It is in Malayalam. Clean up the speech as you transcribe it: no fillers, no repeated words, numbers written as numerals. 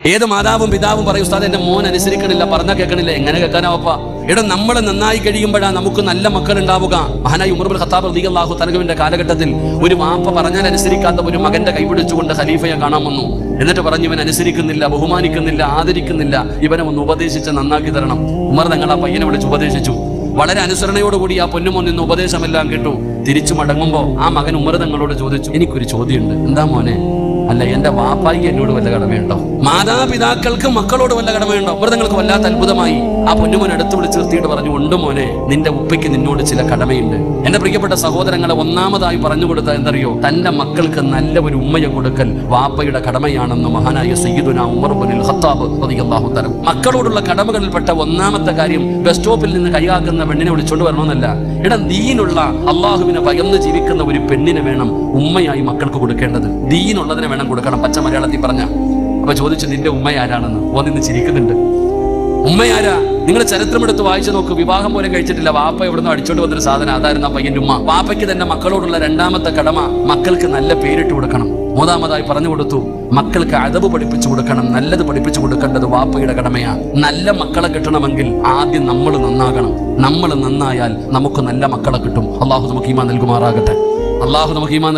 ഏത് മാതാവും പിതാവും പറയും ഉസ്താദ് എന്റെ മോൻ അനുസരിക്കണില്ല, പറഞ്ഞാൽ കേൾക്കണില്ല. എങ്ങനെ കേൾക്കാനാവപ്പ? ഇവിടെ നമ്മൾ നന്നായി കഴിയുമ്പോഴാണ് നമുക്ക് നല്ല മക്കൾ ഉണ്ടാവുക. മഹാനായ ഉമർ ഇബ്നു ഖത്താബ് റളിയല്ലാഹു തആലയുടെ കാലഘട്ടത്തിൽ ഒരു വാപ്പ പറഞ്ഞാൽ അനുസരിക്കാത്ത ഒരു മകന്റെ കൈപിടിച്ചുകൊണ്ട് ഖലീഫയെ കാണാൻ വന്നു. എന്നിട്ട് പറഞ്ഞു, ഇവൻ അനുസരിക്കുന്നില്ല, ബഹുമാനിക്കുന്നില്ല, ആദരിക്കുന്നില്ല, ഇവനെ ഒന്ന് ഉപദേശിച്ച് നന്നാക്കി തരണം. ഉമർ തങ്ങൾ ആ പയ്യനെ വിളിച്ച് ഉപദേശിച്ചു. വളരെ അനുസരണയോടുകൂടി ആ പൊന്നുമോൻ നിന്ന് ഉപദേശമെല്ലാം കേട്ടു. തിരിച്ചു മടങ്ങുമ്പോ ആ മകൻ ഉമർ തങ്ങളോട് ചോദിച്ചു, എനിക്കൊരു ചോദ്യമുണ്ട്. എന്താ മോനെ? അല്ല, എന്റെ വാപ്പായി എന്നോട് വല്ല കടമയുണ്ടോ? മാതാപിതാക്കൾക്ക് മക്കളോട് വല്ല കടമയുണ്ടോ? ഉമർ തങ്ങൾക്ക് വല്ലാത്ത അത്ഭുതമായി. ആ പൊന്നുമോൻ അടുത്ത് വിളിച്ച് നിർത്തിയിട്ട് പറഞ്ഞു, ഉണ്ട് മോനെ, നിന്റെ ഉപ്പയ്ക്ക് നിന്നോട് ചില കടമയുണ്ട്. എന്റെ പ്രിയപ്പെട്ട സഹോദരങ്ങളെ, ഒന്നാമതായി പറഞ്ഞു കൊടുത്ത എന്തറിയോ? തന്റെ മക്കൾക്ക് നല്ല ഒരു ഉമ്മയെ കൊടുക്കൽ വാപ്പയുടെ കടമയാണെന്ന് മഹാനായ സയ്യിദുനാ ഉമർ ഇബ്നുൽ ഖത്താബ് റളിയല്ലാഹു തആല. മക്കളോടുള്ള കടമകളിൽപ്പെട്ട ഒന്നാമത്തെ കാര്യം ബസ് സ്റ്റോപ്പിൽ നിന്ന് കൈകാക്കുന്ന പെണ്ണിനെ വിളിച്ചോണ്ട് വരണമെന്നല്ല. ദീനുള്ള അള്ളാഹുവിനെ ഭയന്ന് ജീവിക്കുന്ന ഒരു പെണ്ണിനെ വേണം ഉമ്മയായി മക്കൾക്ക് കൊടുക്കേണ്ടത്. ദീനുള്ളതിനെ വേണം കൊടുക്കണം, പച്ച മലയാളത്തിൽ പറഞ്ഞ. അപ്പൊ ചോദിച്ചു, നിന്റെ ഉമ്മയാരാണെന്ന്. നിന്ന് ചിരിക്കുന്നുണ്ട്. ഉമ്മയാരാ? നിങ്ങൾ ചരിത്രമെടുത്ത് വായിച്ചു നോക്ക്. വിവാഹം പോലും കഴിച്ചിട്ടില്ല, വാപ്പ എവിടുന്ന് അടിച്ചോണ്ട് വന്നൊരു സാധനം. അതായിരുന്നു ആ പയ്യന്റെ ഉമ്മ. വാപ്പയ്ക്ക് തന്നെ മക്കളോടുള്ള രണ്ടാമത്തെ കടമ, മക്കൾക്ക് നല്ല പേരിട്ട് കൊടുക്കണം. മൂന്നാമതായി പറഞ്ഞു കൊടുത്തു, മക്കൾക്ക് അദബ് പഠിപ്പിച്ചു കൊടുക്കണം. നല്ലത് പഠിപ്പിച്ചു കൊടുക്കേണ്ടത് വാപ്പയുടെ കടമയാണ്. നല്ല മക്കളെ കിട്ടണമെങ്കിൽ ആദ്യം നമ്മൾ നന്നാകണം. നമ്മൾ നന്നായാൽ നമുക്ക് നല്ല മക്കളെ കിട്ടും. അള്ളാഹു നമുക്ക് ഈമാൻ നൽകുമാറാകട്ടെ. അള്ളാഹു നമുക്ക് ഈമാൻ